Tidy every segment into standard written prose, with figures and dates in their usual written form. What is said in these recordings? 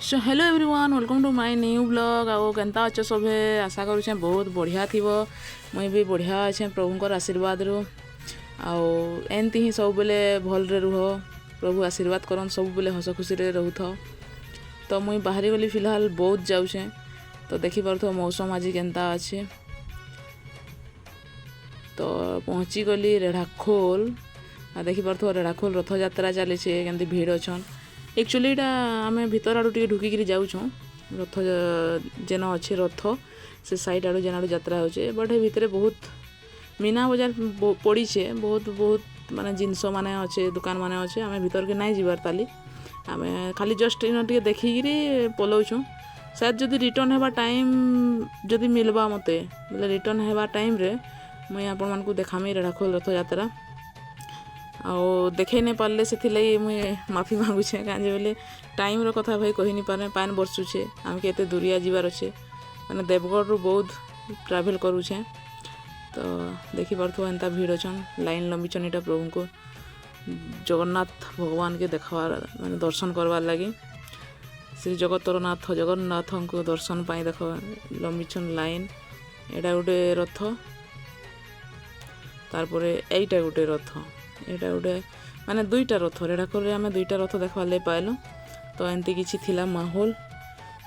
So hello everyone welcome to my new blog आओ केनता अच्छे सभे आशा करुचे बहुत बढ़िया थी मुई भी बढ़िया अच्छे प्रभुंकर आशीर्वाद रू आओ एमती ही सब बेले भलरे रुह प्रभु आशीर्वाद करन सब बेले हस खुशी रे रहूथ तो मुई बाहरी गली फिलहाल बहुत जाऊे तो देखी पारथो मौसम आज केनता अच्छे तो पहुँची गली रेढ़ाखोल आ देखी पारथो रेढ़ाखोल रथ यात्रा चली केमती भीड़ अच्छन एक्चुअली एटा आमे भीतर आड़ू टे ढुकिकी जाऊँ रथ जेन अच्छे रथ से साइड आड़ू जेन आड़ू यात्रा होचे बट भितर बहुत मीना बजार पड़ीछे बहुत बहुत माने जिनस माने अच्छे दुकान माने अच्छे आमे भीतर के नहीं जीवार ताली आमे खाली जस्ट इन टे देखिकी पलाऊँ शायद जदि रिटर्न हेबा टाइम जदि मिलबा मते बोले रिटर्न हेबा टाइम रे मुई आपण मानकू देखामी रेढ़ाखोल रथ यात्रा आओ देखे नहीं पारे से मुझे माफी मांगुचे कहीं बोले टाइम रो कथा भाई कही नहीं पारे पान बरसुचे आम के दूरिया जीवार अच्छे मैंने देवगढ़ रू बहुत ट्रैवल करुचे तो देखी पार्थो एंता भीड़ अच्छन लाइन लंबीचन यहाँ प्रभु को जगन्नाथ भगवान के देखवार मैंने दर्शन करवार लगी श्री जगतरनाथ जगन्नाथ को दर्शन पाई देख लंबीचन लाइन एटा गोटे रथ तारपर एटा गोटे रथ एटा गोटे माने दुईटा रथ रेढ़ाखोल आम दुईटा रथ देखवार लगे पाइलु तो एमती किसी थिला माहौल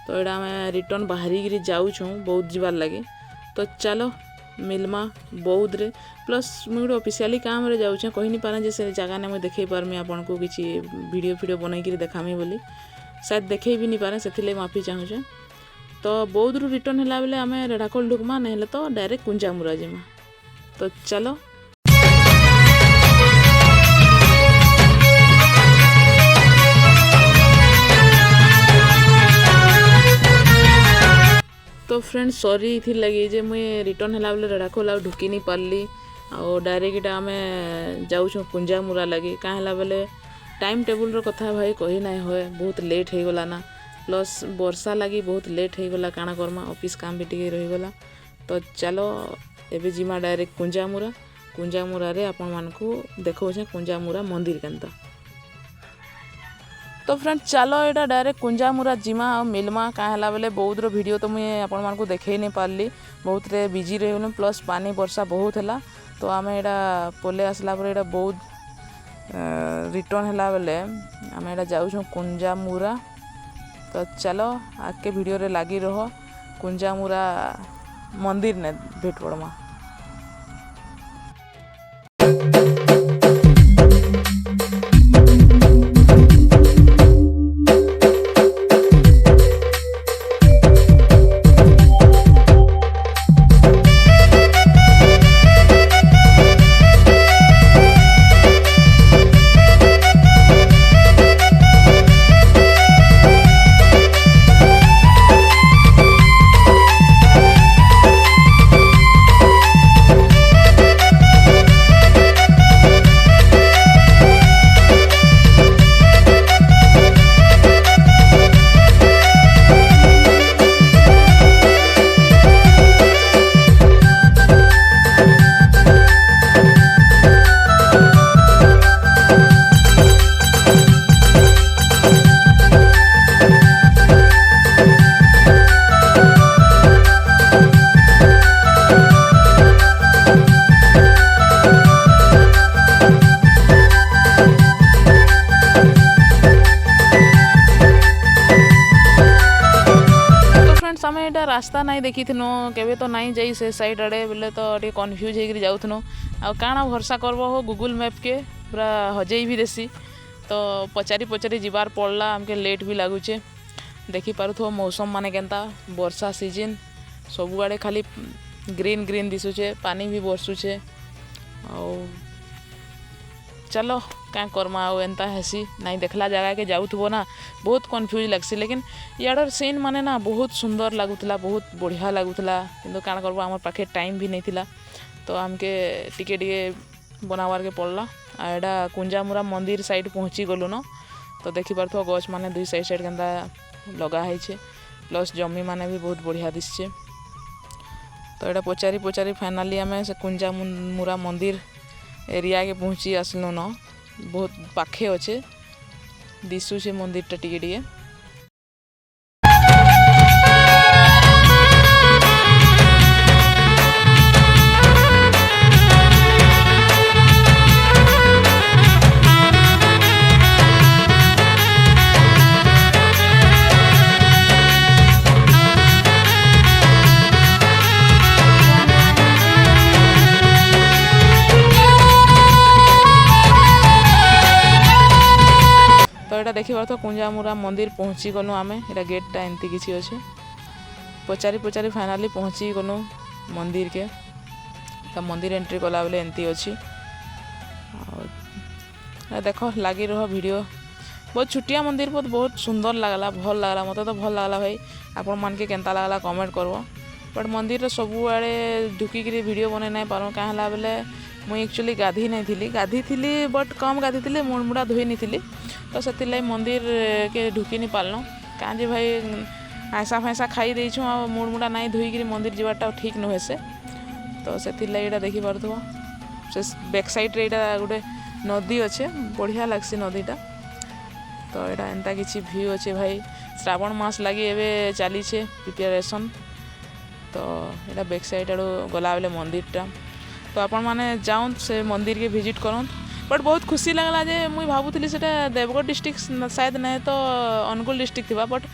तो यहाँ आम रिटर्न बाहरी जाऊँ बौद्ध जीवार लगे तो चलो मिलमा बौद्ध रे प्लस मुझे गोटे ऑफिशियली काम रे जाऊँ कही नहीं पारे से जगह ने मुझे देखे पारमी आपन को किसी वीडियो फीडियो बनईकि देखामी बोली शायद देखे भी नहीं पारे से माफी चाहूँचे तो बौद्ध रू रिटर्न है बेले आम रेढ़ाखोल ढुकमा नहीं तो डायरेक्ट कुंजामुरा जिमा तो चलो तो फ्रेंड्स सॉरी थी लगी जे मुझे रिटर्न है बेले रेढ़ाखोल आ ढुकी नहीं पार्ली आ डायरेक्ट आम जाऊँ कुंजामुरा लगी क्या है बेले टाइम टेबुल रो कथा भाई कही ना हुए बहुत लेट हो गला ना प्लस वर्षा लगी बहुत लेट हो गला काଣା करमा ऑफिस काम भी टिके रहीगला तो चलो एबे जिमा डायरेक्ट कुंजामुरा रे आपण मानकू देखौछे कुंजामुरा मंदिर केनता तो फ्रेंड चलो यहाँ डायरेक्ट कुंजामुरा जिमा और मिलमा क्या है बेले बौद्ध रो वीडियो तो मुझे आपण मानकू देखे नहीं पार्ली बहुत रे बिजी रही प्लस पानी वर्षा बहुत है तो आम यहाँ पले आसला पर यहाँ बौद्ध रिटर्न है बेले आम यहाँ जाऊँ कुंजामुरा तो चलो आगे वीडियो रे लगी रह कुंजामुरा मंदिर ने भेट पड़मा आम यहाँ रास्ता नहीं देखी केवे तो नहीं जाई से साइड आड़े बोले तो टे कन्फ्यूज होकर जाऊँ आ काଣା भरसा करब हो गूगल मैप के पूरा हजई भी देसी तो पचारी पचारी जीवार पड़ला आमके लेट भी लगुचे देखी पारुथो मौसम माने केनता वर्षा सीजन सब आड़े खाली ग्रीन ग्रीन दिशुचे पानी भी बरसुचे और चलो क्या करमा आउ एंता हेसी नहीं देखला जगह के जाऊथबो ना बहुत कन्फ्यूज लगसी लेकिन याडर सीन माने ना बहुत सुंदर लगुतला बहुत बढ़िया लगुतला किंतु काण करबो हमर पाखे टाइम भी नहीं थिला तो आमके टिके टिके बनावार के पड़ला आ एडा कुंजामुरा मंदिर साइड पहुँची गलु न तो देखी पारथो गछ माने दुई साइड साइड केनता लगा है प्लस जमी माने भी बहुत बढ़िया दिसचे तो एटा पचारी पचारी फाइनाली आम से कुंजामुरा मंदिर एरिया के पहुँची आसलु न बहुत पाखे अच्छे दिशुचे मंदिर टा टिके टिके ଦେଖିବାର ତ କୁଞ୍ଜାମୁରା ମନ୍ଦିର ପହଞ୍ଚି ଗଲୁ ଆମେ। ଏଇଟା ଗେଟ୍ଟା ଏମିତି କିଛି ଅଛି। ପଚାରି ପଚାରି ଫାଇନାଲି ପହଞ୍ଚି ଗଲୁ ମନ୍ଦିରକେ। ତ ମନ୍ଦିର ଏଣ୍ଟ୍ରି କଲା ବେଲେ ଏମିତି ଅଛି। ଆଉ ଦେଖ ଲାଗି ରହ ଭିଡ଼ିଓ। ବହୁତ ଛୋଟିଆ ମନ୍ଦିର ବହୁତ ସୁନ୍ଦର ଲାଗ୍ଲା, ଭଲ ଲାଗ୍ଲା। ମୋତେ ତ ଭଲ ଲାଗ୍ଲା ଭାଇ। ଆପଣମାନକେ କେନ୍ତା ଲାଗ୍ଲା କମେଣ୍ଟ କରବ। ବଟ୍ ମନ୍ଦିରର ସବୁଆଡ଼େ ଢୁକିକିରି ଭିଡ଼ିଓ ବନେଇ ନାଇଁ ପାରୁ। କାଁ ହେଲା ବେଲେ ମୁଇଁ ଆକ୍ଚୁଆଲି ଗାଧି ନାଇଁଥିଲି, ଗାଧିଥିଲି ବଟ୍ କମ୍ ଗାଧିଥିଲି, ମୁଣ୍ଡ ଧୋଇ ନେଇଥିଲି। ତ ସେଥିର୍ଲାଗି ମନ୍ଦିରକେ ଢୁକି ନି ପାରଲୁ। କାଁ ଯେ ଭାଇ ଆଇଁସା ଫାଇଁସା ଖାଇ ଦେଇଛୁଁ ଆଉ ମୁଣ୍ଡ ନାଇଁ ଧୋଇକିରି ମନ୍ଦିର ଯିବାଟା ଠିକ୍ ନୁହେଁ ସେ। ତ ସେଥିର୍ଲାଗି ଏଇଟା ଦେଖିପାରୁଥିବ। ସେ ବ୍ୟାକ୍ ସାଇଡ଼୍ରେ ଏଇଟା ଗୋଟେ ନଦୀ ଅଛେ, ବଢ଼ିଆ ଲାଗ୍ସି ନଦୀଟା। ତ ଏଇଟା ଏନ୍ତା କିଛି ଭିୟୁ ଅଛେ ଭାଇ। ଶ୍ରାବଣ ମାସ ଲାଗି ଏବେ ଚାଲିଛେ ପ୍ରିପାରେସନ୍। ତ ଏଇଟା ବ୍ୟାକ୍ ସାଇଡ଼୍ ଆଡ଼ୁ ଗଲାବେଲେ ମନ୍ଦିରଟା। ତ ଆପଣମାନେ ଯାଉନ୍ ସେ ମନ୍ଦିରକେ ଭିଜିଟ୍ କରନ୍। ବଟ୍ ବହୁତ ଖୁସି ଲାଗ୍ଲା ଯେ ମୁଇଁ ଭାବୁଥିଲି ସେଟା ଦେବଗଡ଼ ଡିଷ୍ଟ୍ରିକ୍ଟ ସାୟଦ ନାଇଁ ତ ଅନୁଗୁଳ ଡିଷ୍ଟ୍ରିକ୍ଟ ଥିବା। ବଟ୍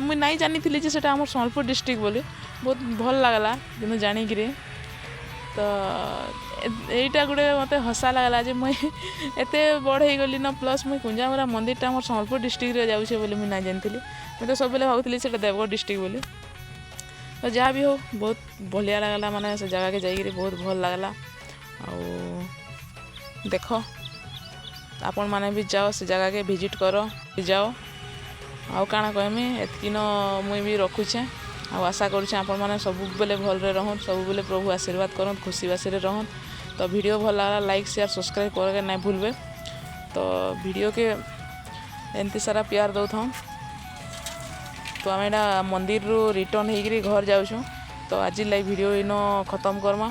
ମୁଇଁ ନାଇଁ ଜାଣିଥିଲି ଯେ ସେଟା ଆମର ସମ୍ବଲପୁର ଡିଷ୍ଟ୍ରିକ୍ଟ ବୋଲି। ବହୁତ ଭଲ ଲାଗ୍ଲା କିନ୍ତୁ ଜାଣିକିରି। ତ এইটা ଗୋଟେ ମୋତେ ହସା ଲାଗ୍ଲା ଯେ ମୁଇଁ ଏତେ ବଡ଼ ହେଇଗଲି ନ, ପ୍ଲସ୍ ମୁଇଁ କୁଞ୍ଜାମୁରା ମନ୍ଦିରଟା ଆମର ସମ୍ବଲପୁର ଡିଷ୍ଟ୍ରିକ୍ଟରେ ଯାଉଛେ ବୋଲି ମୁଇଁ ନାଇଁ ଜାଣିଥିଲି। ମୁଁ ତ ସବୁବେଳେ ଭାବୁଥିଲି ସେଟା ଦେବଗଡ଼ ଡିଷ୍ଟ୍ରିକ୍ଟ ବୋଲି। ତ ଯାହା ବି ହଉ ବହୁତ ବଢ଼ିଆ ଲାଗ୍ଲା, ମାନେ ସେ ଜାଗାକେ ଯାଇକିରି ବହୁତ ଭଲ ଲାଗ୍ଲା। ଆଉ ଦେଖ ଆପଣମାନେ ବି ଯାଅ ସେ ଜାଗାକେ ଭିଜିଟ୍ କର, ଯାଅ। ଆଉ କାଣା କହେମି, ଏତ୍କିନ ମୁଇଁ ବି ରଖୁଛେ। ଆଉ ଆଶା କରୁଛେ ଆପଣମାନେ ସବୁବେଲେ ଭଲରେ ରହନ୍, ସବୁବେଲେ ପ୍ରଭୁ ଆଶୀର୍ବାଦ କରନ୍, ଖୁସି ବାସିରେ ରହନ୍। ତ ଭିଡ଼ିଓ ଭଲ ଲାଗଲା ଲାଇକ୍ ସେୟାର ସବସ୍କ୍ରାଇବ୍ करके नहीं भूलबे। तो वीडियो के एमती सारा प्यार दौथन। तो आम एटा मंदिर रू रिटर्न होकर घर जाऊँ। तो आज लाइक वीडियो इन खत्म करमा।